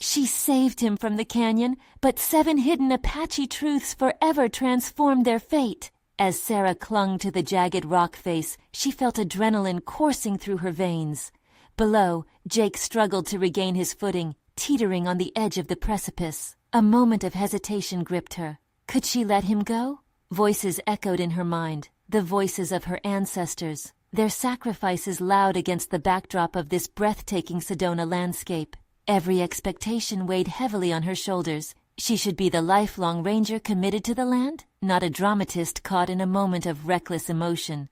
She saved him from the canyon, but 7 hidden Apache truths forever transformed their fate. As Sarah clung to the jagged rock face, she felt adrenaline coursing through her veins. Below, Jake struggled to regain his footing, teetering on the edge of the precipice. A moment of hesitation gripped her. Could she let him go? Voices echoed in her mind, the voices of her ancestors, their sacrifices loud against the backdrop of this breathtaking Sedona landscape. Every expectation weighed heavily on her shoulders. She should be the lifelong ranger committed to the land, not a dramatist caught in a moment of reckless emotion.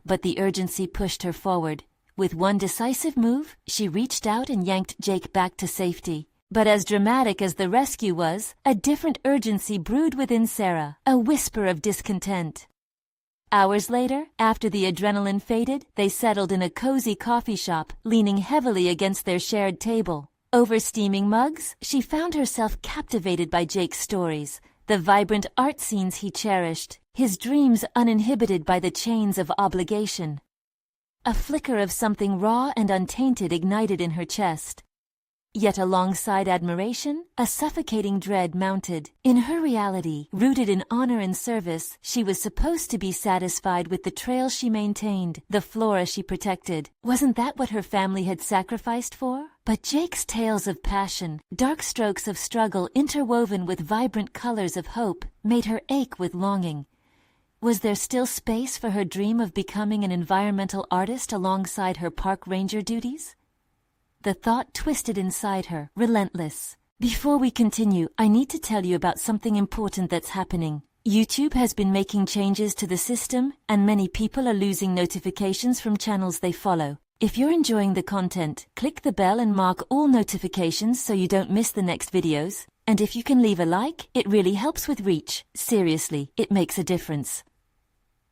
But the urgency pushed her forward. With one decisive move, she reached out and yanked Jake back to safety. But as dramatic as the rescue was, a different urgency brewed within Sarah, a whisper of discontent. Hours later, after the adrenaline faded, they settled in a cozy coffee shop, leaning heavily against their shared table. Over steaming mugs, she found herself captivated by Jake's stories, the vibrant art scenes he cherished, his dreams uninhibited by the chains of obligation. A flicker of something raw and untainted ignited in her chest. Yet alongside admiration, a suffocating dread mounted. In her reality, rooted in honor and service, she was supposed to be satisfied with the trail she maintained, the flora she protected. Wasn't that what her family had sacrificed for? But Jake's tales of passion, dark strokes of struggle interwoven with vibrant colors of hope, made her ache with longing. Was there still space for her dream of becoming an environmental artist alongside her park ranger duties? The thought twisted inside her, relentless. Before we continue, I need to tell you about something important that's happening. YouTube has been making changes to the system, and many people are losing notifications from channels they follow. If you're enjoying the content, click the bell and mark all notifications so you don't miss the next videos. And if you can leave a like, it really helps with reach. Seriously, it makes a difference.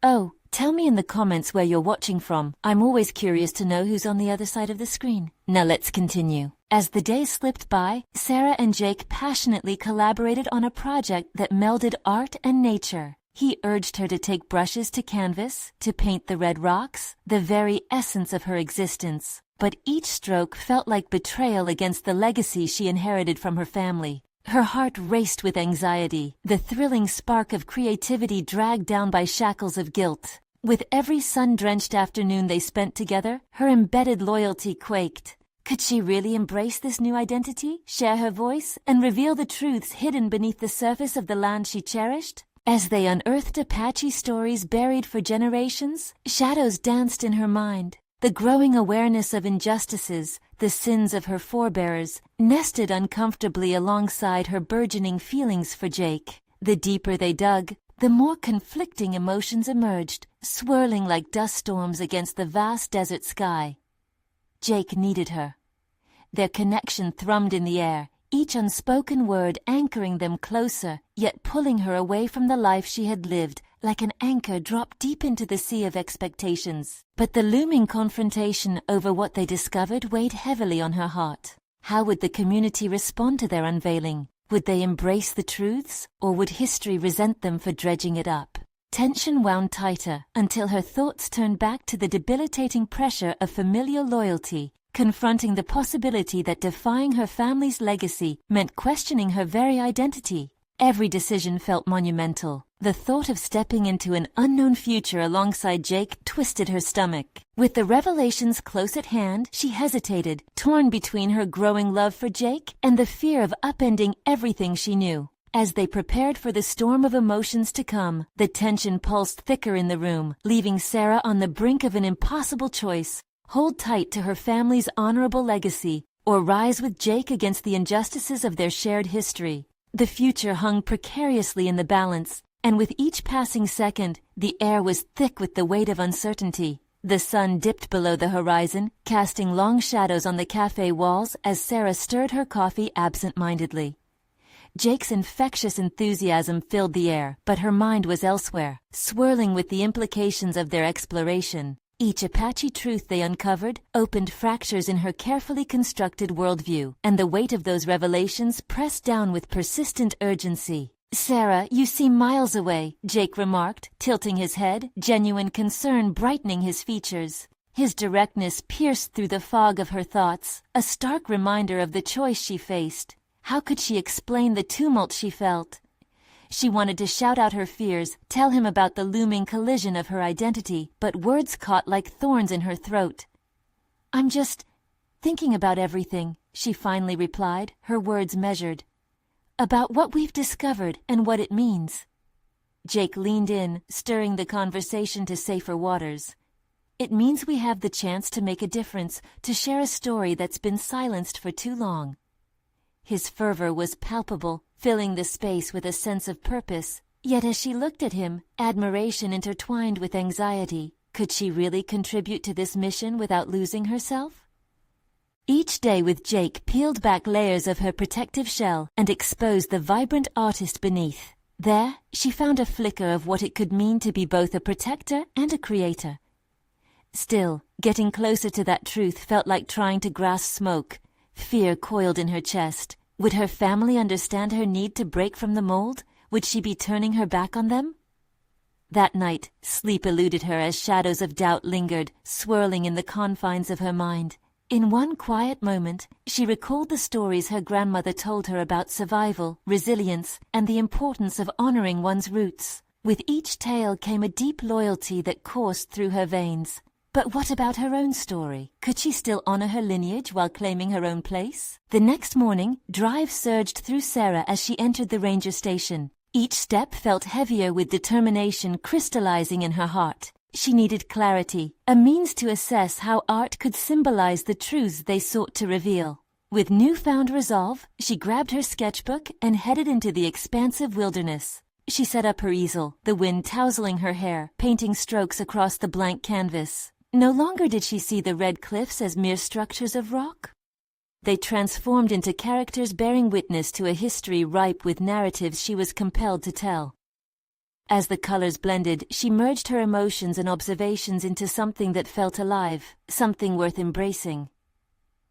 Oh, tell me in the comments where you're watching from. I'm always curious to know who's on the other side of the screen. Now let's continue. As the days slipped by, Sarah and Jake passionately collaborated on a project that melded art and nature. He urged her to take brushes to canvas, to paint the red rocks, the very essence of her existence. But each stroke felt like betrayal against the legacy she inherited from her family. Her heart raced with anxiety, the thrilling spark of creativity dragged down by shackles of guilt. With every sun-drenched afternoon they spent together, her embedded loyalty quaked. Could she really embrace this new identity, share her voice, and reveal the truths hidden beneath the surface of the land she cherished? As they unearthed Apache stories buried for generations, shadows danced in her mind. The growing awareness of injustices, the sins of her forebears, nested uncomfortably alongside her burgeoning feelings for Jake. The deeper they dug, the more conflicting emotions emerged, swirling like dust storms against the vast desert sky. Jake needed her. Their connection thrummed in the air, each unspoken word anchoring them closer, yet pulling her away from the life she had lived, like an anchor dropped deep into the sea of expectations. But the looming confrontation over what they discovered weighed heavily on her heart. How would the community respond to their unveiling? Would they embrace the truths, or would history resent them for dredging it up? Tension wound tighter until her thoughts turned back to the debilitating pressure of familial loyalty, confronting the possibility that defying her family's legacy meant questioning her very identity. Every decision felt monumental. The thought of stepping into an unknown future alongside Jake twisted her stomach. With the revelations close at hand, she hesitated, torn between her growing love for Jake and the fear of upending everything she knew. As they prepared for the storm of emotions to come, the tension pulsed thicker in the room, leaving Sarah on the brink of an impossible choice: hold tight to her family's honorable legacy, or rise with Jake against the injustices of their shared history. The future hung precariously in the balance, and with each passing second, the air was thick with the weight of uncertainty. The sun dipped below the horizon, casting long shadows on the cafe walls as Sarah stirred her coffee absent-mindedly. Jake's infectious enthusiasm filled the air, but her mind was elsewhere, swirling with the implications of their exploration. Each Apache truth they uncovered opened fractures in her carefully constructed worldview, and the weight of those revelations pressed down with persistent urgency. "Sarah, you seem miles away," Jake remarked, tilting his head, genuine concern brightening his features. His directness pierced through the fog of her thoughts, a stark reminder of the choice she faced. How could she explain the tumult she felt? She wanted to shout out her fears, tell him about the looming collision of her identity, but words caught like thorns in her throat. "I'm just thinking about everything," she finally replied, her words measured. "About what we've discovered and what it means." Jake leaned in, stirring the conversation to safer waters. "It means we have the chance to make a difference, to share a story that's been silenced for too long." His fervor was palpable, filling the space with a sense of purpose. Yet as she looked at him, admiration intertwined with anxiety. Could she really contribute to this mission without losing herself? Each day with Jake peeled back layers of her protective shell and exposed the vibrant artist beneath. There, she found a flicker of what it could mean to be both a protector and a creator. Still, getting closer to that truth felt like trying to grasp smoke. Fear coiled in her chest. Would her family understand her need to break from the mold? Would she be turning her back on them? That night, sleep eluded her as shadows of doubt lingered, swirling in the confines of her mind. In one quiet moment, she recalled the stories her grandmother told her about survival, resilience, and the importance of honoring one's roots. With each tale came a deep loyalty that coursed through her veins. But what about her own story? Could she still honor her lineage while claiming her own place? The next morning, drive surged through Sarah as she entered the ranger station. Each step felt heavier with determination crystallizing in her heart. She needed clarity, a means to assess how art could symbolize the truths they sought to reveal. With newfound resolve, she grabbed her sketchbook and headed into the expansive wilderness. She set up her easel, the wind tousling her hair, painting strokes across the blank canvas. No longer did she see the red cliffs as mere structures of rock. They transformed into characters bearing witness to a history ripe with narratives she was compelled to tell. As the colors blended, she merged her emotions and observations into something that felt alive, something worth embracing.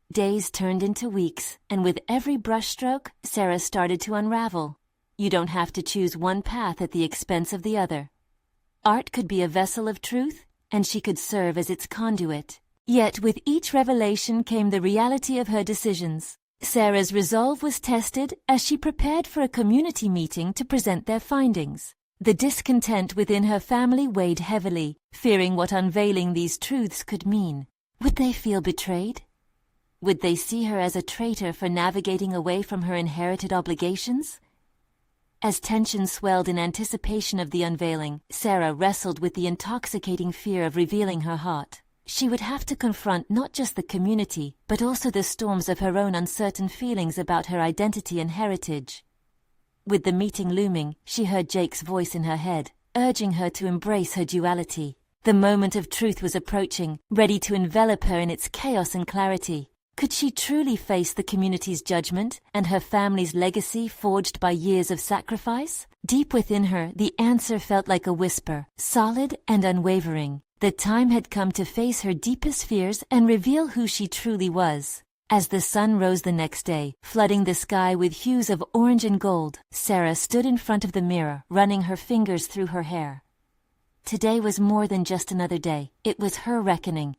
Days turned into weeks, and with every brushstroke, Sarah started to unravel. You don't have to choose one path at the expense of the other. Art could be a vessel of truth, and she could serve as its conduit. Yet with each revelation came the reality of her decisions. Sarah's resolve was tested as she prepared for a community meeting to present their findings. The discontent within her family weighed heavily, fearing what unveiling these truths could mean. Would they feel betrayed? Would they see her as a traitor for navigating away from her inherited obligations? As tension swelled in anticipation of the unveiling, Sarah wrestled with the intoxicating fear of revealing her heart. She would have to confront not just the community, but also the storms of her own uncertain feelings about her identity and heritage. With the meeting looming, she heard Jake's voice in her head, urging her to embrace her duality. The moment of truth was approaching, ready to envelop her in its chaos and clarity. Could she truly face the community's judgment and her family's legacy forged by years of sacrifice? Deep within her, the answer felt like a whisper, solid and unwavering. The time had come to face her deepest fears and reveal who she truly was. As the sun rose the next day, flooding the sky with hues of orange and gold, Sarah stood in front of the mirror, running her fingers through her hair. Today was more than just another day. It was her reckoning.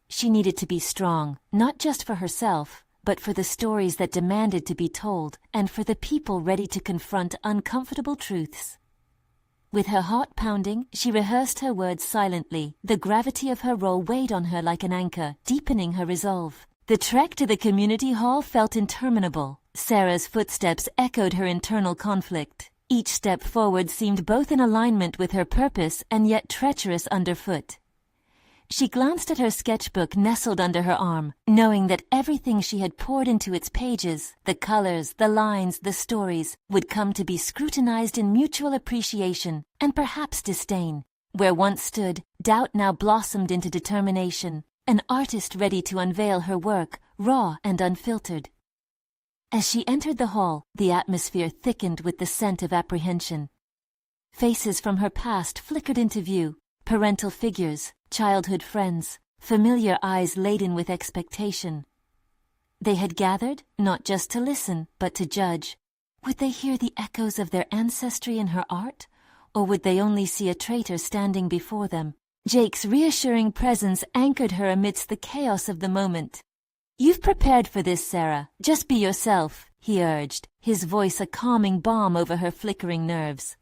She needed to be strong, not just for herself, but for the stories that demanded to be told, and for the people ready to confront uncomfortable truths. With her heart pounding, she rehearsed her words silently. The gravity of her role weighed on her like an anchor, deepening her resolve. The trek to the community hall felt interminable. Sarah's footsteps echoed her internal conflict. Each step forward seemed both in alignment with her purpose and yet treacherous underfoot. She glanced at her sketchbook nestled under her arm, knowing that everything she had poured into its pages, the colors, the lines, the stories, would come to be scrutinized in mutual appreciation and perhaps disdain. Where once stood, doubt now blossomed into determination, an artist ready to unveil her work, raw and unfiltered. As she entered the hall, the atmosphere thickened with the scent of apprehension. Faces from her past flickered into view, parental figures, childhood friends, familiar eyes laden with expectation. They had gathered, not just to listen, but to judge. Would they hear the echoes of their ancestry in her art, or would they only see a traitor standing before them? Jake's reassuring presence anchored her amidst the chaos of the moment. "You've prepared for this, Sarah. Just be yourself," he urged, his voice a calming balm over her flickering nerves.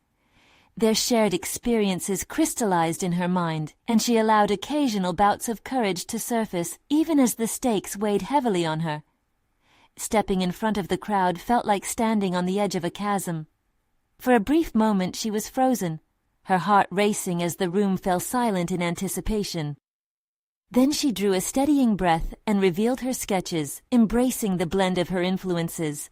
Their shared experiences crystallized in her mind, and she allowed occasional bouts of courage to surface even as the stakes weighed heavily on her. Stepping in front of the crowd felt like standing on the edge of a chasm. For a brief moment she was frozen, her heart racing as the room fell silent in anticipation. Then she drew a steadying breath and revealed her sketches, embracing the blend of her influences,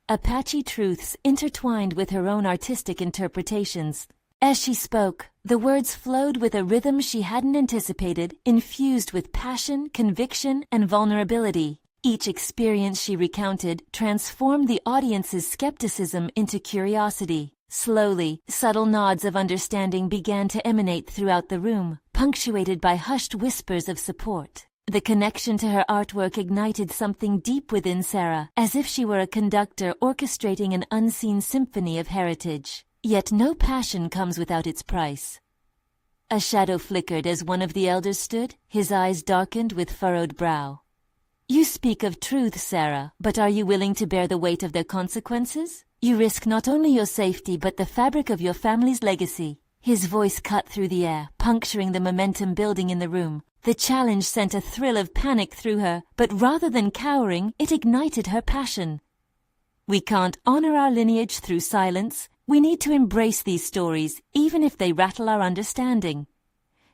Apache truths intertwined with her own artistic interpretations. As she spoke, the words flowed with a rhythm she hadn't anticipated, infused with passion, conviction, and vulnerability. Each experience she recounted transformed the audience's skepticism into curiosity. Slowly, subtle nods of understanding began to emanate throughout the room, punctuated by hushed whispers of support. The connection to her artwork ignited something deep within Sarah, as if she were a conductor orchestrating an unseen symphony of heritage. Yet no passion comes without its price. A shadow flickered as one of the elders stood, his eyes darkened with furrowed brow. "You speak of truth, Sarah, but are you willing to bear the weight of their consequences? You risk not only your safety but the fabric of your family's legacy." His voice cut through the air, puncturing the momentum building in the room. The challenge sent a thrill of panic through her, but rather than cowering, it ignited her passion. "We can't honor our lineage through silence. We need to embrace these stories, even if they rattle our understanding.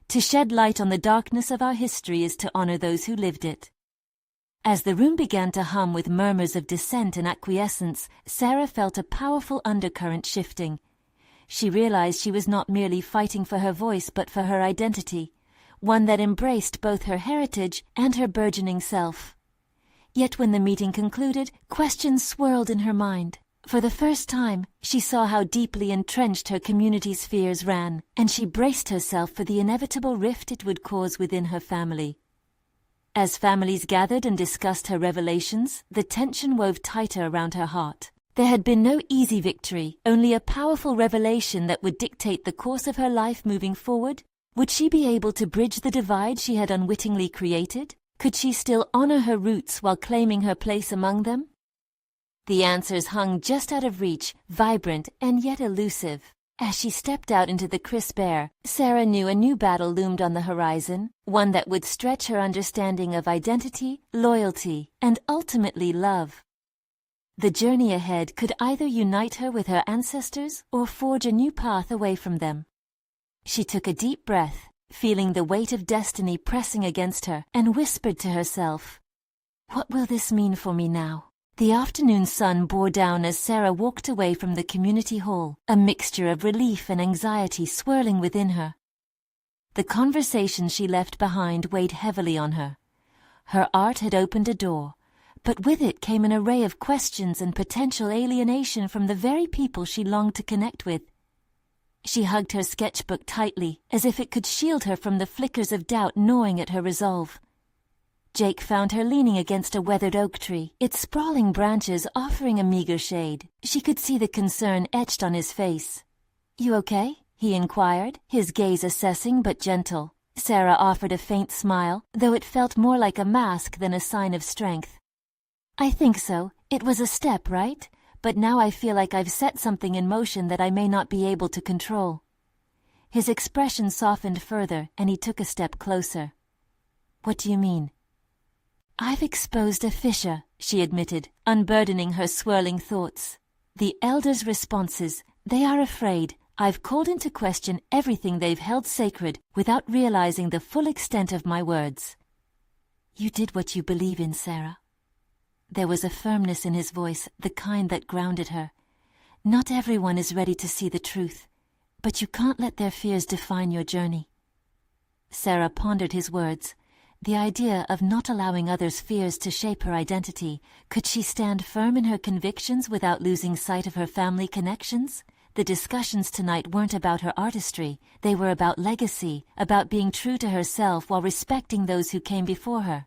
To shed light on the darkness of our history is to honor those who lived it." As the room began to hum with murmurs of dissent and acquiescence, Sarah felt a powerful undercurrent shifting. She realized she was not merely fighting for her voice but for her identity, one that embraced both her heritage and her burgeoning self. Yet when the meeting concluded, questions swirled in her mind. For the first time, she saw how deeply entrenched her community's fears ran, and she braced herself for the inevitable rift it would cause within her family. As families gathered and discussed her revelations, the tension wove tighter around her heart. There had been no easy victory, only a powerful revelation that would dictate the course of her life moving forward. Would she be able to bridge the divide she had unwittingly created? Could she still honor her roots while claiming her place among them? The answers hung just out of reach, vibrant and yet elusive. As she stepped out into the crisp air, Sarah knew a new battle loomed on the horizon, one that would stretch her understanding of identity, loyalty, and ultimately love. The journey ahead could either unite her with her ancestors or forge a new path away from them. She took a deep breath, feeling the weight of destiny pressing against her, and whispered to herself, "What will this mean for me now?" The afternoon sun bore down as Sarah walked away from the community hall, a mixture of relief and anxiety swirling within her. The conversation she left behind weighed heavily on her. Her art had opened a door, but with it came an array of questions and potential alienation from the very people she longed to connect with. She hugged her sketchbook tightly, as if it could shield her from the flickers of doubt gnawing at her resolve. Jake found her leaning against a weathered oak tree, its sprawling branches offering a meager shade. She could see the concern etched on his face. "You okay?" he inquired, his gaze assessing but gentle. Sarah offered a faint smile, though it felt more like a mask than a sign of strength. "I think so. It was a step, right? But now I feel like I've set something in motion that I may not be able to control." His expression softened further, and he took a step closer. "What do you mean?" "I've exposed a fissure," she admitted, unburdening her swirling thoughts. "The elders' responses, they are afraid. I've called into question everything they've held sacred without realizing the full extent of my words." "You did what you believe in, Sarah." There was a firmness in his voice, the kind that grounded her. "Not everyone is ready to see the truth, but you can't let their fears define your journey." Sarah pondered his words. The idea of not allowing others' fears to shape her identity. Could she stand firm in her convictions without losing sight of her family connections? The discussions tonight weren't about her artistry. They were about legacy, about being true to herself while respecting those who came before her.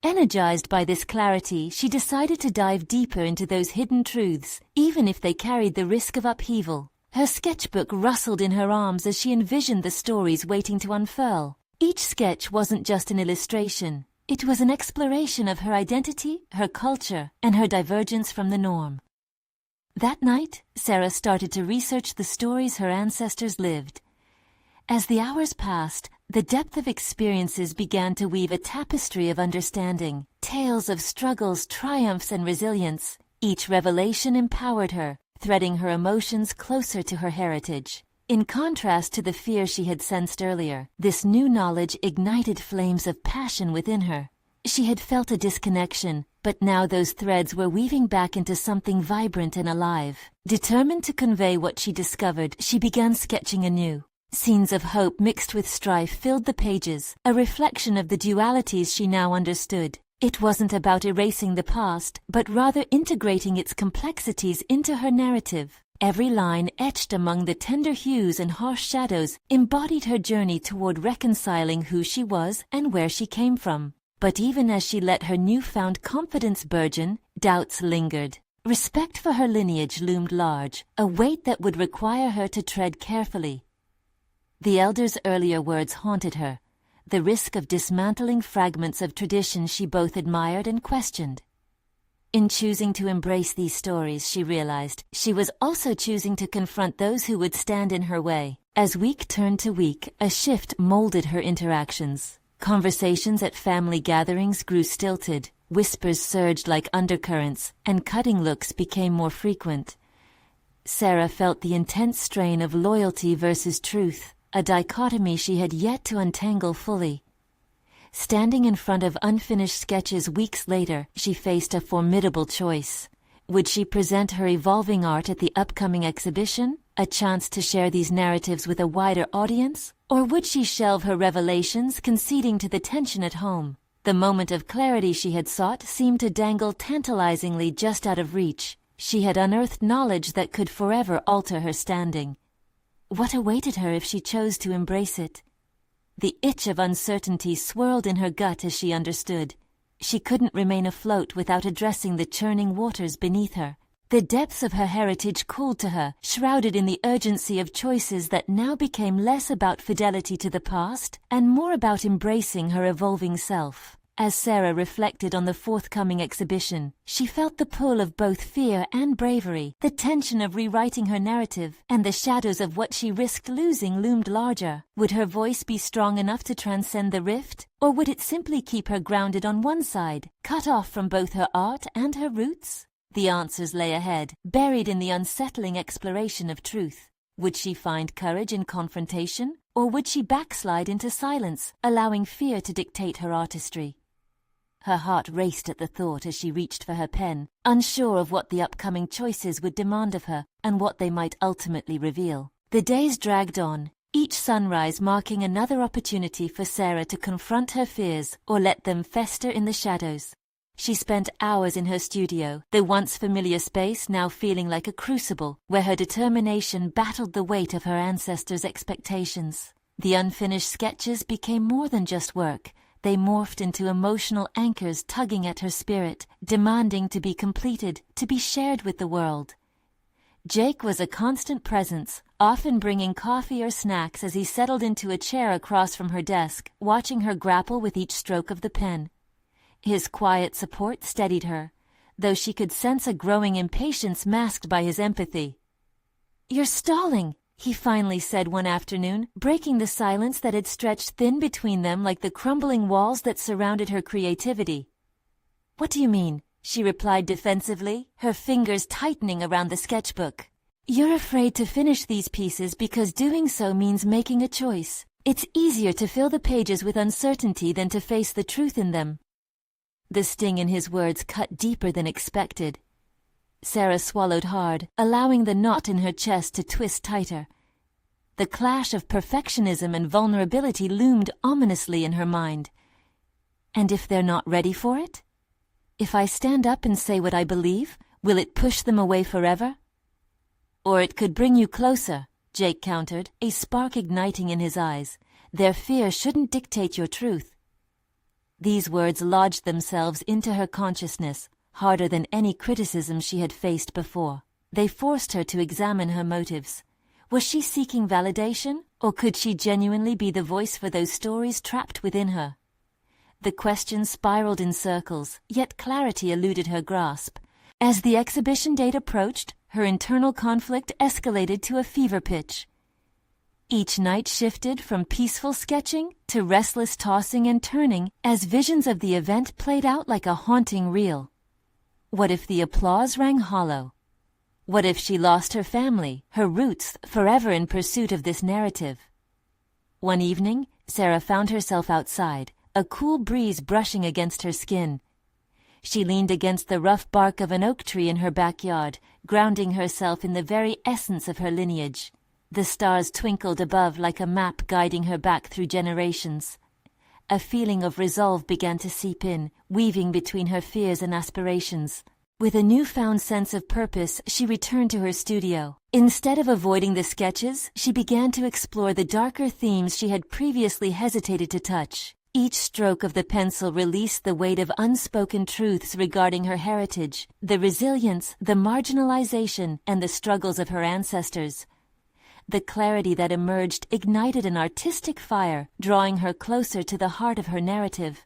Energized by this clarity, she decided to dive deeper into those hidden truths, even if they carried the risk of upheaval. Her sketchbook rustled in her arms as she envisioned the stories waiting to unfurl. Each sketch wasn't just an illustration. It was an exploration of her identity, her culture, and her divergence from the norm. That night, Sarah started to research the stories her ancestors lived. As the hours passed, the depth of experiences began to weave a tapestry of understanding, tales of struggles, triumphs, and resilience. Each revelation empowered her, threading her emotions closer to her heritage. In contrast to the fear she had sensed earlier, this new knowledge ignited flames of passion within her. She had felt a disconnection, but now those threads were weaving back into something vibrant and alive. Determined to convey what she discovered, she began sketching anew. Scenes of hope mixed with strife filled the pages, a reflection of the dualities she now understood. It wasn't about erasing the past, but rather integrating its complexities into her narrative. Every line etched among the tender hues and harsh shadows embodied her journey toward reconciling who she was and where she came from. But even as she let her newfound confidence burgeon, doubts lingered. Respect for her lineage loomed large, a weight that would require her to tread carefully. The elders' earlier words haunted her, the risk of dismantling fragments of tradition she both admired and questioned. In choosing to embrace these stories, she realized she was also choosing to confront those who would stand in her way. As week turned to week, a shift molded her interactions. Conversations at family gatherings grew stilted, whispers surged like undercurrents, and cutting looks became more frequent. Sarah felt the intense strain of loyalty versus truth, a dichotomy she had yet to untangle fully. Standing in front of unfinished sketches weeks later, she faced a formidable choice. Would she present her evolving art at the upcoming exhibition, a chance to share these narratives with a wider audience? Or would she shelve her revelations, conceding to the tension at home? The moment of clarity she had sought seemed to dangle tantalizingly just out of reach. She had unearthed knowledge that could forever alter her standing. What awaited her if she chose to embrace it? The itch of uncertainty swirled in her gut as she understood. She couldn't remain afloat without addressing the churning waters beneath her. The depths of her heritage called to her, shrouded in the urgency of choices that now became less about fidelity to the past and more about embracing her evolving self. As Sarah reflected on the forthcoming exhibition, she felt the pull of both fear and bravery. The tension of rewriting her narrative and the shadows of what she risked losing loomed larger. Would her voice be strong enough to transcend the rift, or would it simply keep her grounded on one side, cut off from both her art and her roots? The answers lay ahead, buried in the unsettling exploration of truth. Would she find courage in confrontation, or would she backslide into silence, allowing fear to dictate her artistry? Her heart raced at the thought as she reached for her pen, unsure of what the upcoming choices would demand of her and what they might ultimately reveal. The days dragged on, each sunrise marking another opportunity for Sarah to confront her fears or let them fester in the shadows. She spent hours in her studio, the once familiar space now feeling like a crucible where her determination battled the weight of her ancestors' expectations. The unfinished sketches became more than just work. They morphed into emotional anchors tugging at her spirit, demanding to be completed, to be shared with the world. Jake was a constant presence, often bringing coffee or snacks as he settled into a chair across from her desk, watching her grapple with each stroke of the pen. His quiet support steadied her, though she could sense a growing impatience masked by his empathy. "You're stalling," he finally said one afternoon, breaking the silence that had stretched thin between them like the crumbling walls that surrounded her creativity. "What do you mean?" she replied defensively, her fingers tightening around the sketchbook. "You're afraid to finish these pieces because doing so means making a choice. It's easier to fill the pages with uncertainty than to face the truth in them." The sting in his words cut deeper than expected. Sarah swallowed hard, allowing the knot in her chest to twist tighter. The clash of perfectionism and vulnerability loomed ominously in her mind. And if they're not ready for it? If I stand up and say what I believe, will it push them away forever? "Or it could bring you closer," Jake countered, a spark igniting in his eyes. "Their fear shouldn't dictate your truth." These words lodged themselves into her consciousness, harder than any criticism she had faced before. They forced her to examine her motives. Was she seeking validation, or could she genuinely be the voice for those stories trapped within her? The question spiraled in circles, yet clarity eluded her grasp. As the exhibition date approached, her internal conflict escalated to a fever pitch. Each night shifted from peaceful sketching to restless tossing and turning as visions of the event played out like a haunting reel. What if the applause rang hollow? What if she lost her family, her roots, forever in pursuit of this narrative? One evening, Sarah found herself outside, a cool breeze brushing against her skin. She leaned against the rough bark of an oak tree in her backyard, grounding herself in the very essence of her lineage. The stars twinkled above like a map guiding her back through generations. A feeling of resolve began to seep in, weaving between her fears and aspirations. With a newfound sense of purpose, she returned to her studio. Instead of avoiding the sketches, she began to explore the darker themes she had previously hesitated to touch. Each stroke of the pencil released the weight of unspoken truths regarding her heritage, the resilience, the marginalization, and the struggles of her ancestors. The clarity that emerged ignited an artistic fire, drawing her closer to the heart of her narrative.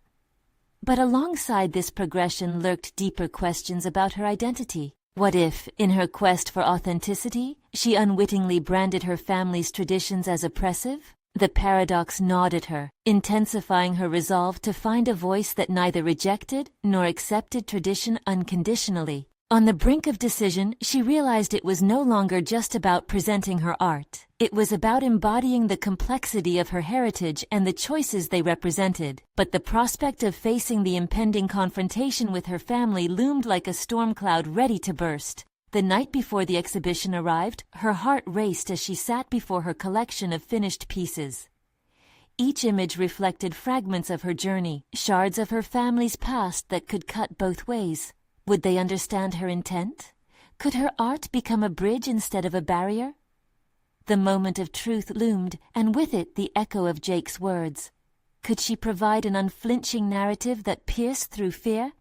But alongside this progression lurked deeper questions about her identity. What if, in her quest for authenticity, she unwittingly branded her family's traditions as oppressive? The paradox gnawed at her, intensifying her resolve to find a voice that neither rejected nor accepted tradition unconditionally. On the brink of decision, she realized it was no longer just about presenting her art. It was about embodying the complexity of her heritage and the choices they represented. But the prospect of facing the impending confrontation with her family loomed like a storm cloud ready to burst. The night before the exhibition arrived, her heart raced as she sat before her collection of finished pieces. Each image reflected fragments of her journey, shards of her family's past that could cut both ways. Would they understand her intent? Could her art become a bridge instead of a barrier? The moment of truth loomed, and with it the echo of Jake's words. Could she provide an unflinching narrative that pierced through fear?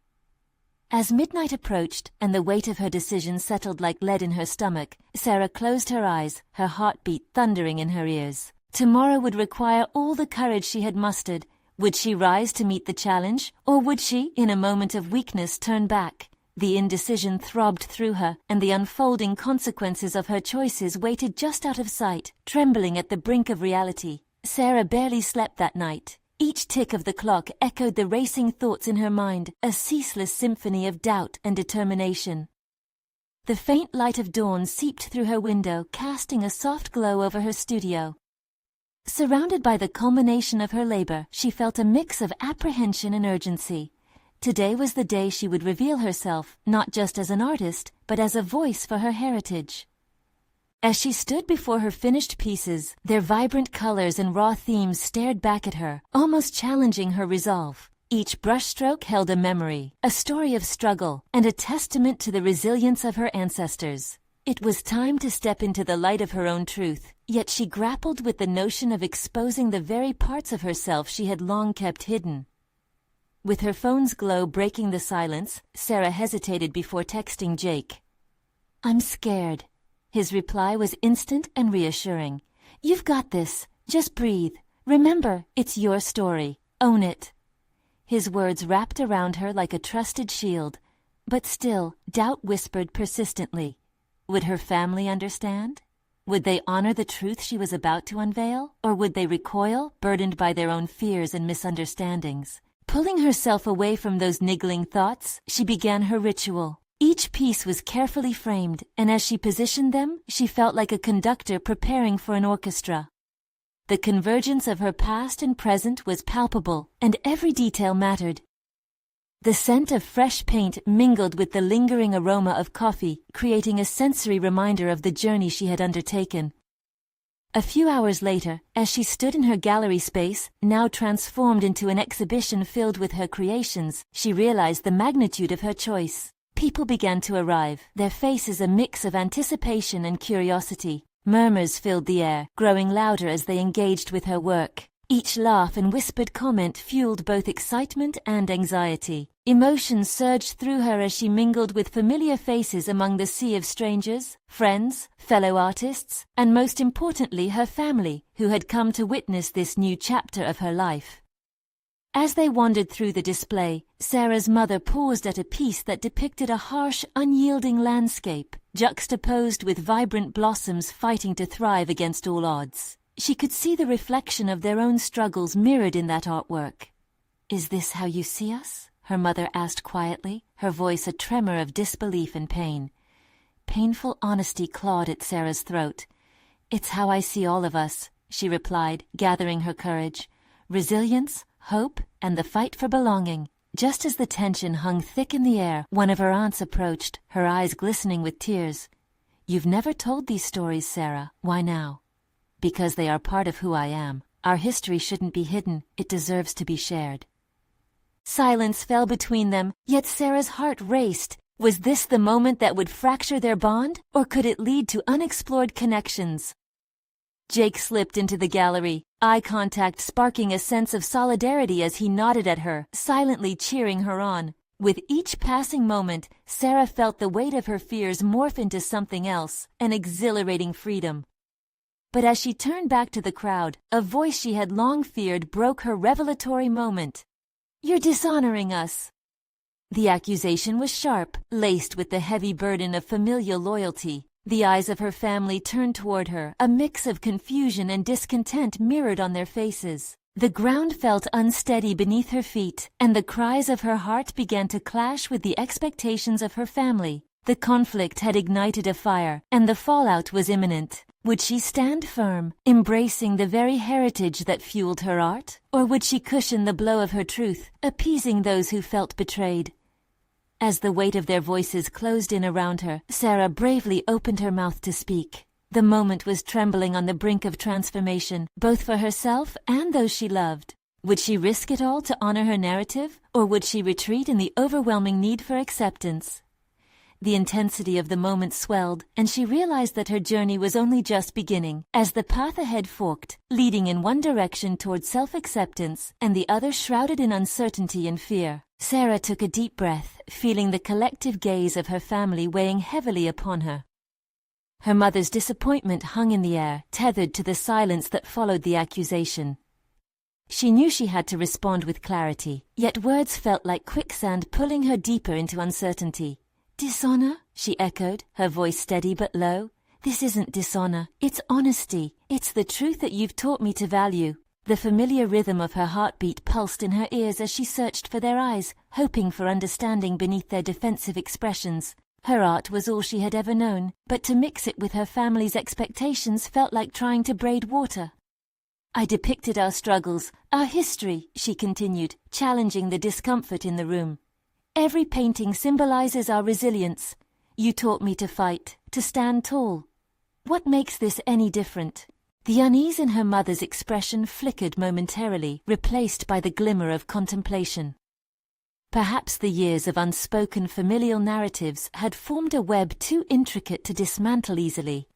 As midnight approached and the weight of her decision settled like lead in her stomach, Sarah closed her eyes, her heartbeat thundering in her ears. Tomorrow would require all the courage she had mustered. Would she rise to meet the challenge, or would she, in a moment of weakness, turn back? The indecision throbbed through her, and the unfolding consequences of her choices waited just out of sight, trembling at the brink of reality. Sarah barely slept that night. Each tick of the clock echoed the racing thoughts in her mind, a ceaseless symphony of doubt and determination. The faint light of dawn seeped through her window, casting a soft glow over her studio. Surrounded by the culmination of her labor, she felt a mix of apprehension and urgency. Today was the day she would reveal herself, not just as an artist, but as a voice for her heritage. As she stood before her finished pieces, their vibrant colors and raw themes stared back at her, almost challenging her resolve. Each brushstroke held a memory, a story of struggle, and a testament to the resilience of her ancestors. It was time to step into the light of her own truth, yet she grappled with the notion of exposing the very parts of herself she had long kept hidden. With her phone's glow breaking the silence, Sarah hesitated before texting Jake. "I'm scared." His reply was instant and reassuring. "You've got this. Just breathe. Remember, it's your story. Own it." His words wrapped around her like a trusted shield, but still, doubt whispered persistently. Would her family understand? Would they honor the truth she was about to unveil, or would they recoil, burdened by their own fears and misunderstandings? Pulling herself away from those niggling thoughts, she began her ritual. Each piece was carefully framed, and as she positioned them, she felt like a conductor preparing for an orchestra. The convergence of her past and present was palpable, and every detail mattered. The scent of fresh paint mingled with the lingering aroma of coffee, creating a sensory reminder of the journey she had undertaken. A few hours later, as she stood in her gallery space, now transformed into an exhibition filled with her creations, she realized the magnitude of her choice. People began to arrive, their faces a mix of anticipation and curiosity. Murmurs filled the air, growing louder as they engaged with her work. Each laugh and whispered comment fueled both excitement and anxiety. Emotions surged through her as she mingled with familiar faces among the sea of strangers, friends, fellow artists, and most importantly her family, who had come to witness this new chapter of her life. As they wandered through the display, Sarah's mother paused at a piece that depicted a harsh, unyielding landscape, juxtaposed with vibrant blossoms fighting to thrive against all odds. She could see the reflection of their own struggles mirrored in that artwork. "Is this how you see us?" her mother asked quietly, her voice a tremor of disbelief and pain. Painful honesty clawed at Sarah's throat. "It's how I see all of us," she replied, gathering her courage. "Resilience, hope, and the fight for belonging." Just as the tension hung thick in the air, one of her aunts approached, her eyes glistening with tears. "You've never told these stories, Sarah. Why now?" "Because they are part of who I am. Our history shouldn't be hidden. It deserves to be shared." Silence fell between them, yet Sarah's heart raced. Was this the moment that would fracture their bond, or could it lead to unexplored connections? Jake slipped into the gallery, eye contact sparking a sense of solidarity as he nodded at her, silently cheering her on. With each passing moment, Sarah felt the weight of her fears morph into something else, an exhilarating freedom. But as she turned back to the crowd, a voice she had long feared broke her revelatory moment. "You're dishonoring us." The accusation was sharp, laced with the heavy burden of familial loyalty. The eyes of her family turned toward her, a mix of confusion and discontent mirrored on their faces. The ground felt unsteady beneath her feet, and the cries of her heart began to clash with the expectations of her family. The conflict had ignited a fire, and the fallout was imminent. Would she stand firm, embracing the very heritage that fueled her art? Or would she cushion the blow of her truth, appeasing those who felt betrayed? As the weight of their voices closed in around her, Sarah bravely opened her mouth to speak. The moment was trembling on the brink of transformation, both for herself and those she loved. Would she risk it all to honor her narrative, or would she retreat in the overwhelming need for acceptance? The intensity of the moment swelled, and she realized that her journey was only just beginning, as the path ahead forked, leading in one direction toward self-acceptance and the other shrouded in uncertainty and fear. Sarah took a deep breath, feeling the collective gaze of her family weighing heavily upon her. Her mother's disappointment hung in the air, tethered to the silence that followed the accusation. She knew she had to respond with clarity, yet words felt like quicksand pulling her deeper into uncertainty. "Dishonor?" she echoed, her voice steady but low. "This isn't dishonor. It's honesty. It's the truth that you've taught me to value." The familiar rhythm of her heartbeat pulsed in her ears as she searched for their eyes, hoping for understanding beneath their defensive expressions. Her art was all she had ever known, but to mix it with her family's expectations felt like trying to braid water. "I depicted our struggles, our history," she continued, challenging the discomfort in the room. "Every painting symbolizes our resilience. You taught me to fight, to stand tall. What makes this any different?" The unease in her mother's expression flickered momentarily, replaced by the glimmer of contemplation. Perhaps the years of unspoken familial narratives had formed a web too intricate to dismantle easily.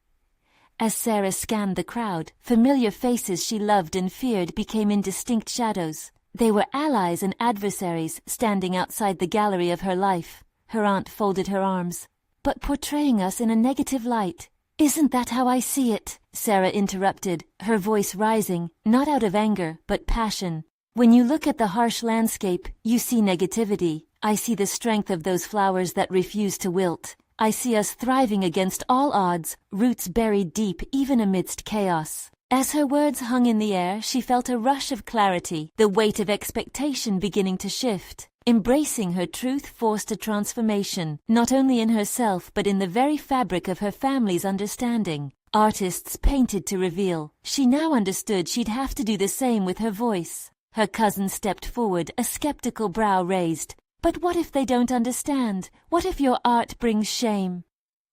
As Sarah scanned the crowd, familiar faces she loved and feared became indistinct shadows. They were allies and adversaries standing outside the gallery of her life. Her aunt folded her arms. "But portraying us in a negative light. Isn't that how I see it?" Sarah interrupted, her voice rising, not out of anger, but passion. "When you look at the harsh landscape, you see negativity. I see the strength of those flowers that refuse to wilt. I see us thriving against all odds, roots buried deep even amidst chaos." As her words hung in the air, she felt a rush of clarity, the weight of expectation beginning to shift. Embracing her truth forced a transformation, not only in herself but in the very fabric of her family's understanding. Artists painted to reveal. She now understood she'd have to do the same with her voice. Her cousin stepped forward, a skeptical brow raised. "But what if they don't understand? What if your art brings shame?"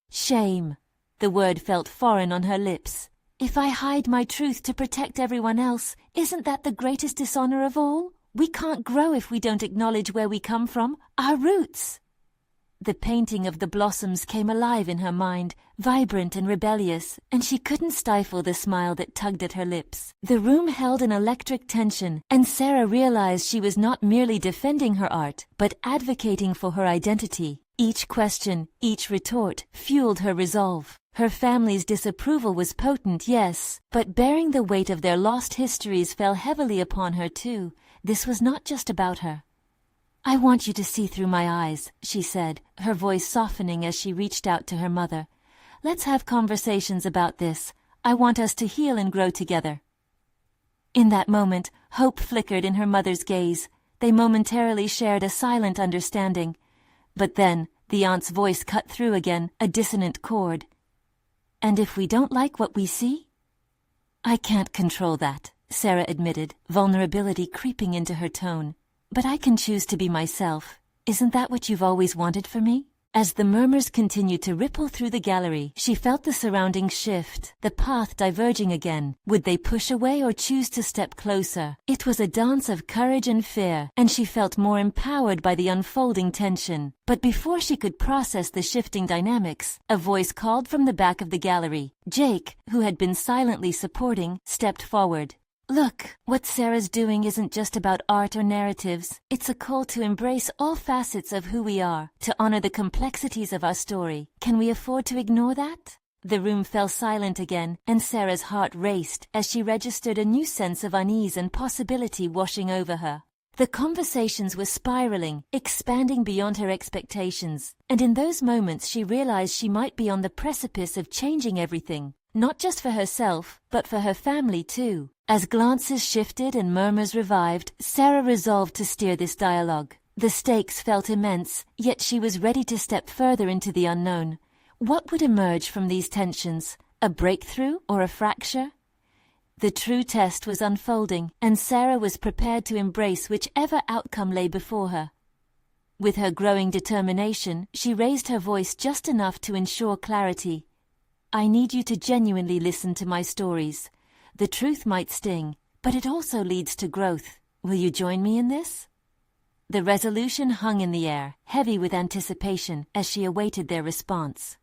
Shame. The word felt foreign on her lips. "If I hide my truth to protect everyone else, isn't that the greatest dishonor of all? We can't grow if we don't acknowledge where we come from, our roots." The painting of the blossoms came alive in her mind, vibrant and rebellious, and she couldn't stifle the smile that tugged at her lips. The room held an electric tension, and Sarah realized she was not merely defending her art, but advocating for her identity. Each question, each retort, fueled her resolve. Her family's disapproval was potent, yes, but bearing the weight of their lost histories fell heavily upon her too. This was not just about her. "I want you to see through my eyes," she said, her voice softening as she reached out to her mother. "Let's have conversations about this. I want us to heal and grow together." In that moment, hope flickered in her mother's gaze. They momentarily shared a silent understanding. But then, the aunt's voice cut through again, a dissonant chord. "And if we don't like what we see?" "I can't control that," Sarah admitted, vulnerability creeping into her tone. "But I can choose to be myself. Isn't that what you've always wanted for me?" As the murmurs continued to ripple through the gallery, she felt the surroundings shift, the path diverging again. Would they push away or choose to step closer? It was a dance of courage and fear, and she felt more empowered by the unfolding tension. But before she could process the shifting dynamics, a voice called from the back of the gallery. Jake, who had been silently supporting, stepped forward. "Look, what Sarah's doing isn't just about art or narratives. It's a call to embrace all facets of who we are, to honor the complexities of our story. Can we afford to ignore that?" The room fell silent again, and Sarah's heart raced as she registered a new sense of unease and possibility washing over her. The conversations were spiraling, expanding beyond her expectations, and in those moments she realized she might be on the precipice of changing everything. Not just for herself, but for her family too. As glances shifted and murmurs revived, Sarah resolved to steer this dialogue. The stakes felt immense, yet she was ready to step further into the unknown. What would emerge from these tensions? A breakthrough or a fracture? The true test was unfolding, and Sarah was prepared to embrace whichever outcome lay before her. With her growing determination, she raised her voice just enough to ensure clarity. "I need you to genuinely listen to my stories. The truth might sting, but it also leads to growth. Will you join me in this?" The resolution hung in the air, heavy with anticipation, as she awaited their response.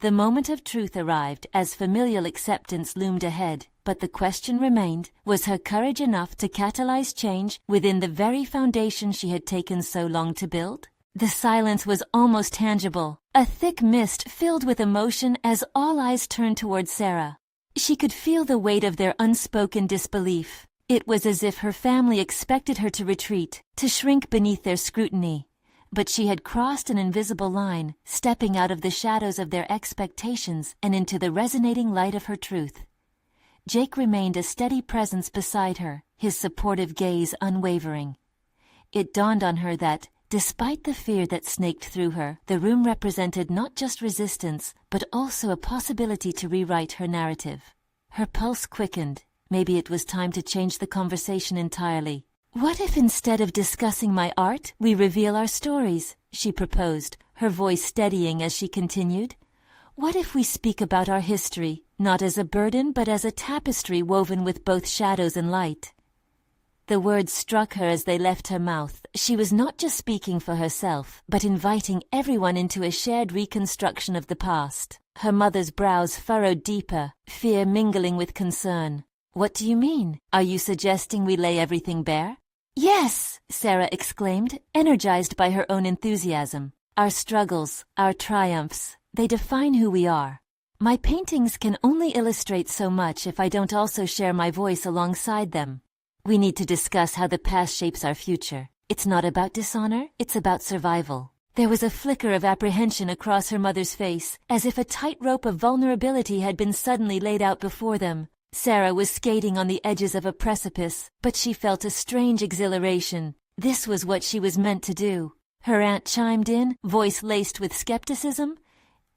The moment of truth arrived as familial acceptance loomed ahead, but the question remained, was her courage enough to catalyze change within the very foundation she had taken so long to build? The silence was almost tangible, a thick mist filled with emotion as all eyes turned toward Sarah. She could feel the weight of their unspoken disbelief. It was as if her family expected her to retreat, to shrink beneath their scrutiny. But she had crossed an invisible line, stepping out of the shadows of their expectations and into the resonating light of her truth. Jake remained a steady presence beside her, his supportive gaze unwavering. It dawned on her that, despite the fear that snaked through her, the room represented not just resistance, but also a possibility to rewrite her narrative. Her pulse quickened. Maybe it was time to change the conversation entirely. "What if instead of discussing my art, we reveal our stories?" she proposed, her voice steadying as she continued. "What if we speak about our history, not as a burden but as a tapestry woven with both shadows and light?" The words struck her as they left her mouth. She was not just speaking for herself, but inviting everyone into a shared reconstruction of the past. Her mother's brows furrowed deeper, fear mingling with concern. "What do you mean? Are you suggesting we lay everything bare?" "Yes!" Sarah exclaimed, energized by her own enthusiasm. "Our struggles, our triumphs, they define who we are. My paintings can only illustrate so much if I don't also share my voice alongside them. We need to discuss how the past shapes our future. It's not about dishonor, it's about survival." There was a flicker of apprehension across her mother's face, as if a tightrope of vulnerability had been suddenly laid out before them. Sarah was skating on the edges of a precipice, but she felt a strange exhilaration. This was what she was meant to do. Her aunt chimed in, voice laced with skepticism.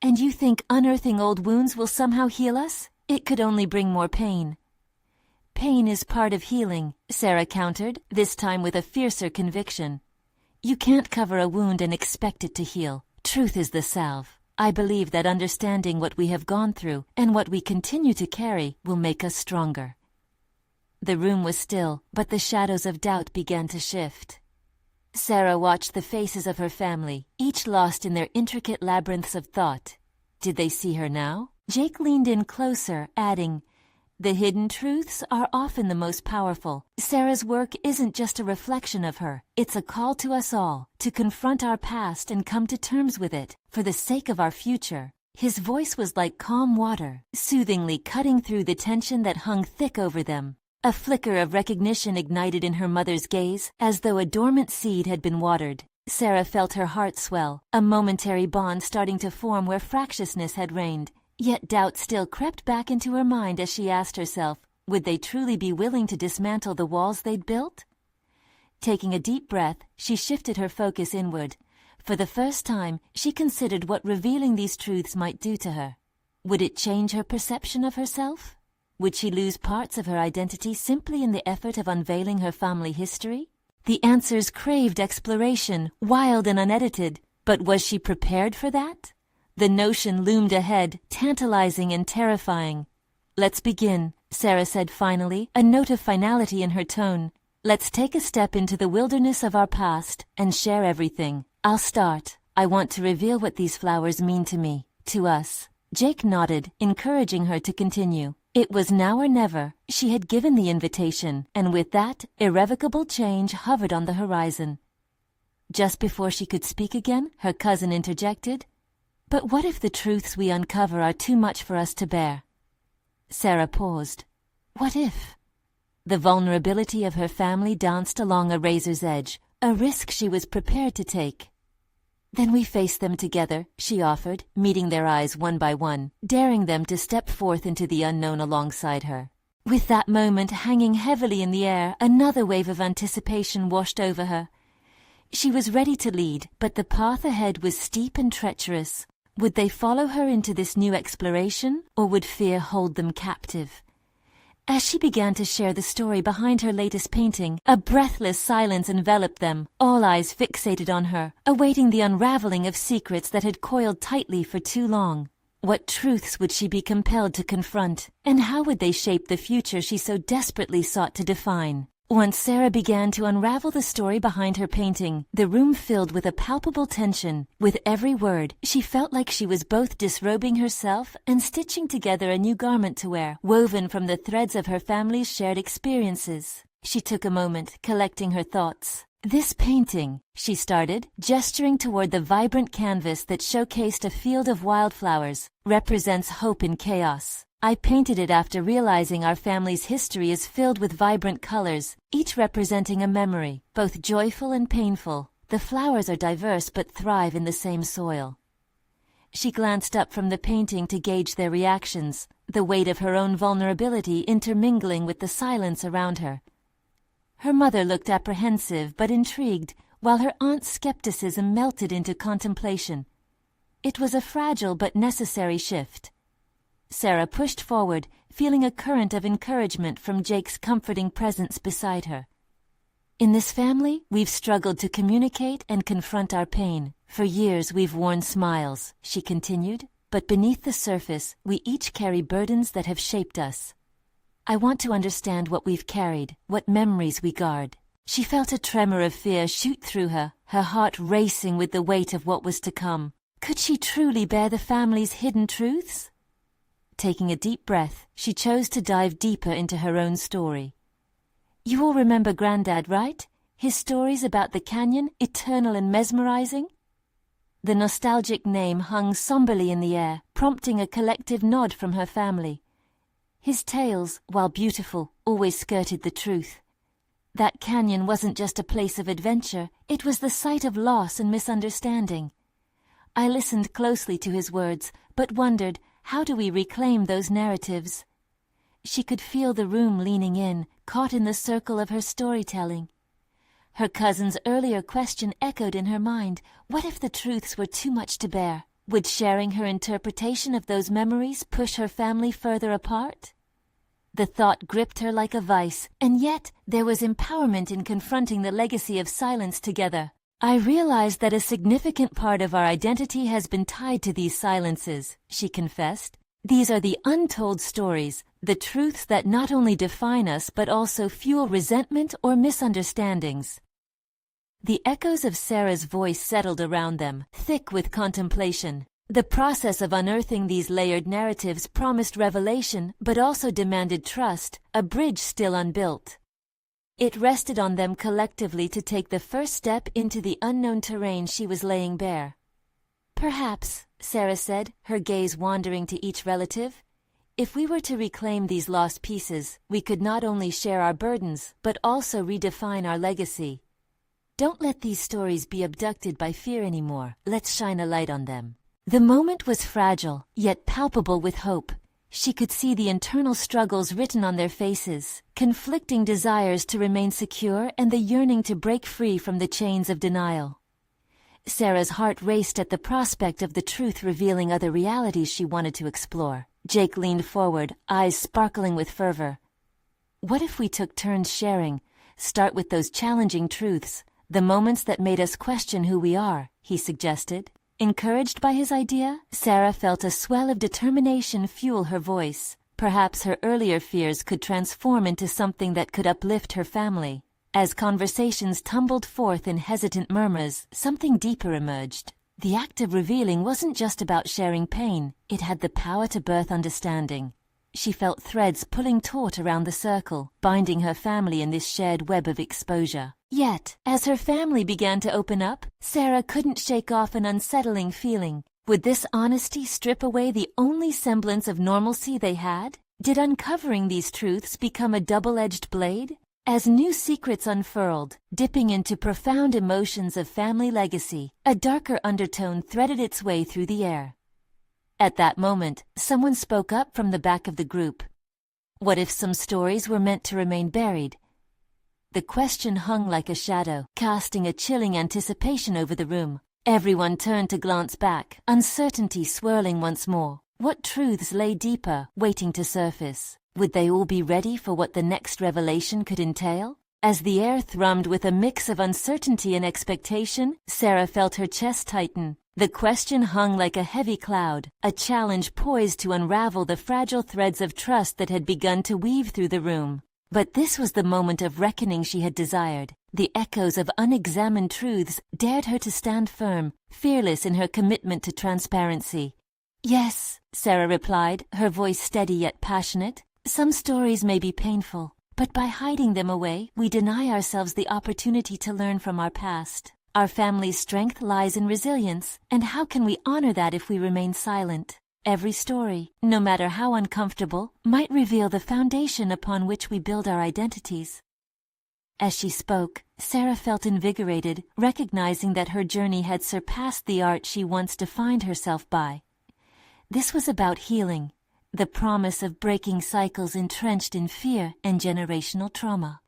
"And you think unearthing old wounds will somehow heal us? It could only bring more pain." "Pain is part of healing," Sarah countered, this time with a fiercer conviction. "You can't cover a wound and expect it to heal. Truth is the salve. I believe that understanding what we have gone through and what we continue to carry will make us stronger." The room was still, but the shadows of doubt began to shift. Sarah watched the faces of her family, each lost in their intricate labyrinths of thought. Did they see her now? Jake leaned in closer, adding, "The hidden truths are often the most powerful. Sarah's work isn't just a reflection of her. It's a call to us all to confront our past and come to terms with it for the sake of our future." His voice was like calm water, soothingly cutting through the tension that hung thick over them. A flicker of recognition ignited in her mother's gaze, as though a dormant seed had been watered. Sarah felt her heart swell, a momentary bond starting to form where fractiousness had reigned. Yet doubt still crept back into her mind as she asked herself, would they truly be willing to dismantle the walls they'd built? Taking a deep breath, she shifted her focus inward. For the first time, she considered what revealing these truths might do to her. Would it change her perception of herself? Would she lose parts of her identity simply in the effort of unveiling her family history? The answers craved exploration, wild and unedited. But was she prepared for that? The notion loomed ahead, tantalizing and terrifying. "Let's begin," Sarah said finally, a note of finality in her tone. "Let's take a step into the wilderness of our past and share everything. I'll start. I want to reveal what these flowers mean to me, to us." Jake nodded, encouraging her to continue. It was now or never. She had given the invitation, and with that, irrevocable change hovered on the horizon. Just before she could speak again, her cousin interjected, "But what if the truths we uncover are too much for us to bear?" Sarah paused. What if? The vulnerability of her family danced along a razor's edge, a risk she was prepared to take. "Then we face them together," she offered, meeting their eyes one by one, daring them to step forth into the unknown alongside her. With that moment hanging heavily in the air, another wave of anticipation washed over her. She was ready to lead, but the path ahead was steep and treacherous. Would they follow her into this new exploration, or would fear hold them captive? As she began to share the story behind her latest painting, a breathless silence enveloped them, all eyes fixated on her, awaiting the unraveling of secrets that had coiled tightly for too long. What truths would she be compelled to confront, and how would they shape the future she so desperately sought to define? Once Sarah began to unravel the story behind her painting, the room filled with a palpable tension. With every word, she felt like she was both disrobing herself and stitching together a new garment to wear, woven from the threads of her family's shared experiences. She took a moment, collecting her thoughts. "This painting," she started, gesturing toward the vibrant canvas that showcased a field of wildflowers, "represents hope in chaos. I painted it after realizing our family's history is filled with vibrant colors, each representing a memory, both joyful and painful. The flowers are diverse but thrive in the same soil." She glanced up from the painting to gauge their reactions, the weight of her own vulnerability intermingling with the silence around her. Her mother looked apprehensive but intrigued, while her aunt's skepticism melted into contemplation. It was a fragile but necessary shift. Sarah pushed forward, feeling a current of encouragement from Jake's comforting presence beside her. "In this family, we've struggled to communicate and confront our pain. For years we've worn smiles," she continued, "but beneath the surface, we each carry burdens that have shaped us. I want to understand what we've carried, what memories we guard." She felt a tremor of fear shoot through her, her heart racing with the weight of what was to come. Could she truly bear the family's hidden truths? Taking a deep breath, she chose to dive deeper into her own story. "You all remember Granddad, right? His stories about the canyon, eternal and mesmerizing?" The nostalgic name hung somberly in the air, prompting a collective nod from her family. His tales, while beautiful, always skirted the truth. That canyon wasn't just a place of adventure, it was the site of loss and misunderstanding. I listened closely to his words, but wondered, how do we reclaim those narratives? She could feel the room leaning in, caught in the circle of her storytelling. Her cousin's earlier question echoed in her mind. What if the truths were too much to bear? Would sharing her interpretation of those memories push her family further apart? The thought gripped her like a vice, and yet there was empowerment in confronting the legacy of silence together. "I realize that a significant part of our identity has been tied to these silences," she confessed. "These are the untold stories, the truths that not only define us but also fuel resentment or misunderstandings." The echoes of Sarah's voice settled around them, thick with contemplation. The process of unearthing these layered narratives promised revelation, but also demanded trust, a bridge still unbuilt. It rested on them collectively to take the first step into the unknown terrain she was laying bare. "Perhaps," Sarah said, her gaze wandering to each relative, "if we were to reclaim these lost pieces, we could not only share our burdens, but also redefine our legacy. Don't let these stories be abducted by fear anymore. Let's shine a light on them." The moment was fragile, yet palpable with hope. She could see the internal struggles written on their faces, conflicting desires to remain secure and the yearning to break free from the chains of denial. Sarah's heart raced at the prospect of the truth revealing other realities she wanted to explore. Jake leaned forward, eyes sparkling with fervor. "What if we took turns sharing? Start with those challenging truths, the moments that made us question who we are," he suggested. Encouraged by his idea, Sarah felt a swell of determination fuel her voice. Perhaps her earlier fears could transform into something that could uplift her family. As conversations tumbled forth in hesitant murmurs, something deeper emerged. The act of revealing wasn't just about sharing pain, it had the power to birth understanding. She felt threads pulling taut around the circle, binding her family in this shared web of exposure. Yet, as her family began to open up, Sarah couldn't shake off an unsettling feeling. Would this honesty strip away the only semblance of normalcy they had? Did uncovering these truths become a double-edged blade? As new secrets unfurled, dipping into profound emotions of family legacy, a darker undertone threaded its way through the air. At that moment, someone spoke up from the back of the group. What if some stories were meant to remain buried? The question hung like a shadow, casting a chilling anticipation over the room. Everyone turned to glance back, uncertainty swirling once more. What truths lay deeper, waiting to surface? Would they all be ready for what the next revelation could entail? As the air thrummed with a mix of uncertainty and expectation, Sarah felt her chest tighten. The question hung like a heavy cloud, a challenge poised to unravel the fragile threads of trust that had begun to weave through the room. But this was the moment of reckoning she had desired. The echoes of unexamined truths dared her to stand firm, fearless in her commitment to transparency. "Yes," Sarah replied, her voice steady yet passionate. "Some stories may be painful, but by hiding them away, we deny ourselves the opportunity to learn from our past. Our family's strength lies in resilience, and how can we honor that if we remain silent? Every story, no matter how uncomfortable, might reveal the foundation upon which we build our identities." As she spoke, Sarah felt invigorated, recognizing that her journey had surpassed the art she once defined herself by. This was about healing, the promise of breaking cycles entrenched in fear and generational trauma.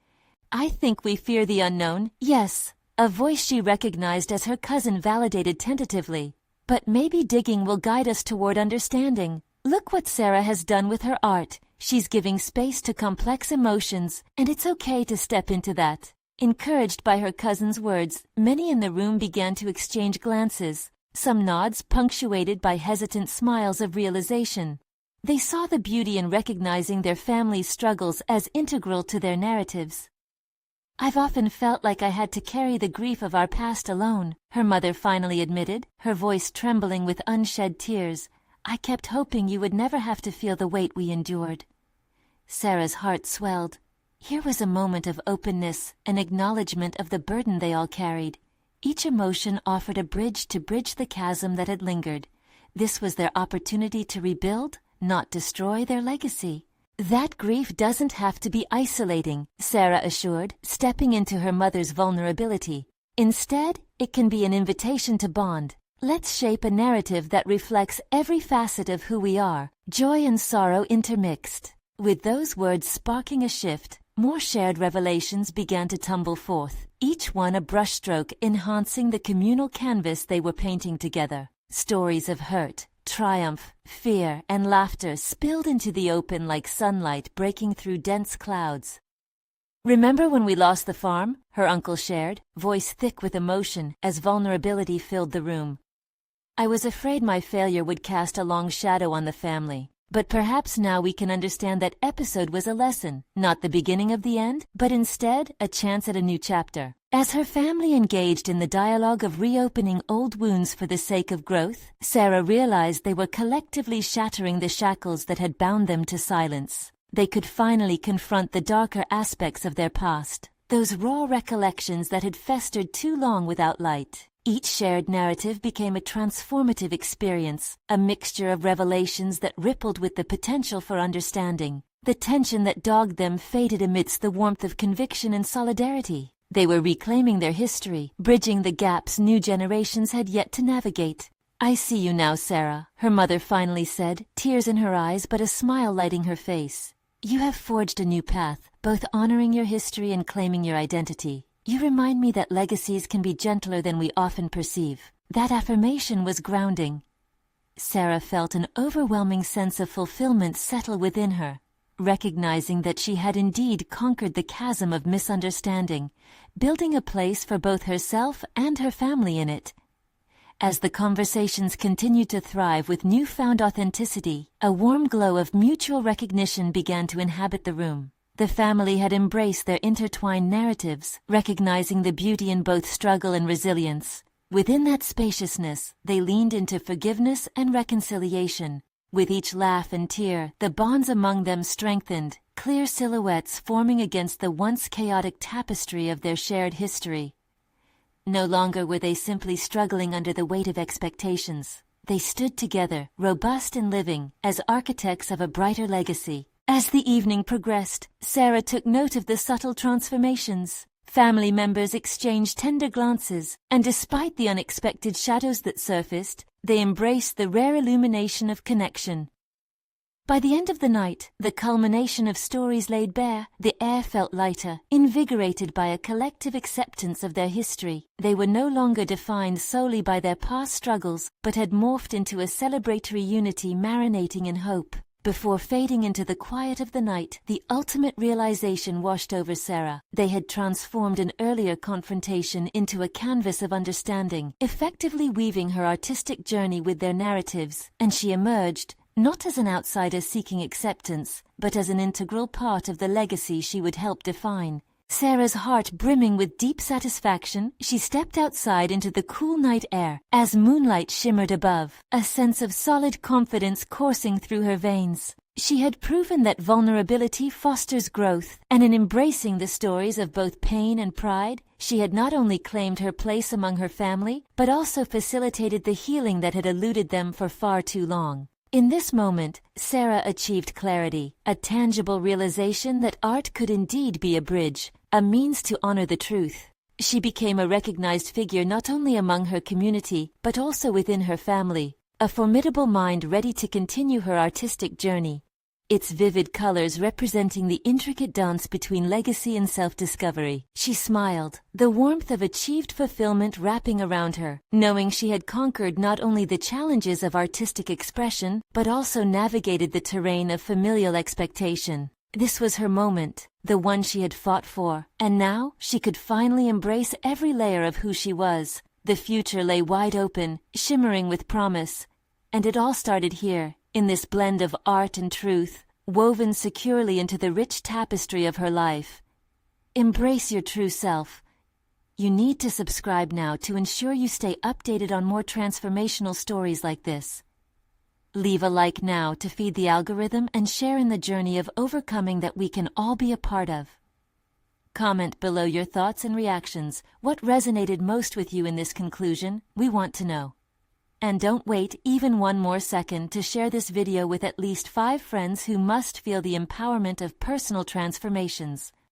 "I think we fear the unknown, yes," a voice she recognized as her cousin validated tentatively. "But maybe digging will guide us toward understanding. Look what Sarah has done with her art. She's giving space to complex emotions, and it's okay to step into that." Encouraged by her cousin's words, many in the room began to exchange glances, some nods punctuated by hesitant smiles of realization. They saw the beauty in recognizing their family's struggles as integral to their narratives. "I've often felt like I had to carry the grief of our past alone," her mother finally admitted, her voice trembling with unshed tears. "I kept hoping you would never have to feel the weight we endured." Sarah's heart swelled. Here was a moment of openness, an acknowledgement of the burden they all carried. Each emotion offered a bridge to bridge the chasm that had lingered. This was their opportunity to rebuild, not destroy their legacy. "That grief doesn't have to be isolating," Sarah assured, stepping into her mother's vulnerability. "Instead, it can be an invitation to bond. Let's shape a narrative that reflects every facet of who we are, joy and sorrow intermixed." With those words sparking a shift, more shared revelations began to tumble forth, each one a brushstroke enhancing the communal canvas they were painting together. Stories of hurt, triumph, fear, and laughter spilled into the open like sunlight breaking through dense clouds. "Remember when we lost the farm?" her uncle shared, voice thick with emotion as vulnerability filled the room. "I was afraid my failure would cast a long shadow on the family. But perhaps now we can understand that episode was a lesson, not the beginning of the end, but instead a chance at a new chapter." As her family engaged in the dialogue of reopening old wounds for the sake of growth, Sarah realized they were collectively shattering the shackles that had bound them to silence. They could finally confront the darker aspects of their past, those raw recollections that had festered too long without light. Each shared narrative became a transformative experience, a mixture of revelations that rippled with the potential for understanding. The tension that dogged them faded amidst the warmth of conviction and solidarity. They were reclaiming their history, bridging the gaps new generations had yet to navigate. "I see you now, Sarah," her mother finally said, tears in her eyes but a smile lighting her face. "You have forged a new path, both honoring your history and claiming your identity. You remind me that legacies can be gentler than we often perceive." That affirmation was grounding. Sarah felt an overwhelming sense of fulfillment settle within her, recognizing that she had indeed conquered the chasm of misunderstanding, building a place for both herself and her family in it. As the conversations continued to thrive with newfound authenticity, a warm glow of mutual recognition began to inhabit the room. The family had embraced their intertwined narratives, recognizing the beauty in both struggle and resilience. Within that spaciousness, they leaned into forgiveness and reconciliation. With each laugh and tear, the bonds among them strengthened, clear silhouettes forming against the once chaotic tapestry of their shared history. No longer were they simply struggling under the weight of expectations. They stood together, robust and living, as architects of a brighter legacy. As the evening progressed, Sarah took note of the subtle transformations. Family members exchanged tender glances, and despite the unexpected shadows that surfaced, they embraced the rare illumination of connection. By the end of the night, the culmination of stories laid bare, the air felt lighter, invigorated by a collective acceptance of their history. They were no longer defined solely by their past struggles, but had morphed into a celebratory unity marinating in hope. Before fading into the quiet of the night, the ultimate realization washed over Sarah. They had transformed an earlier confrontation into a canvas of understanding, effectively weaving her artistic journey with their narratives, and she emerged, not as an outsider seeking acceptance, but as an integral part of the legacy she would help define. Sarah's heart brimming with deep satisfaction, she stepped outside into the cool night air. As moonlight shimmered above, a sense of solid confidence coursing through her veins. She had proven that vulnerability fosters growth, and in embracing the stories of both pain and pride, she had not only claimed her place among her family, but also facilitated the healing that had eluded them for far too long. In this moment, Sarah achieved clarity, a tangible realization that art could indeed be a bridge, a means to honor the truth. She became a recognized figure not only among her community, but also within her family, a formidable mind ready to continue her artistic journey. Its vivid colors representing the intricate dance between legacy and self-discovery. She smiled, the warmth of achieved fulfillment wrapping around her, knowing she had conquered not only the challenges of artistic expression, but also navigated the terrain of familial expectation. This was her moment, the one she had fought for, and now she could finally embrace every layer of who she was. The future lay wide open, shimmering with promise. And it all started here, in this blend of art and truth, woven securely into the rich tapestry of her life. Embrace your true self. You need to subscribe now to ensure you stay updated on more transformational stories like this. Leave a like now to feed the algorithm and share in the journey of overcoming that we can all be a part of. Comment below your thoughts and reactions. What resonated most with you in this conclusion? We want to know. And don't wait even one more second to share this video with at least 5 friends who must feel the empowerment of personal transformations.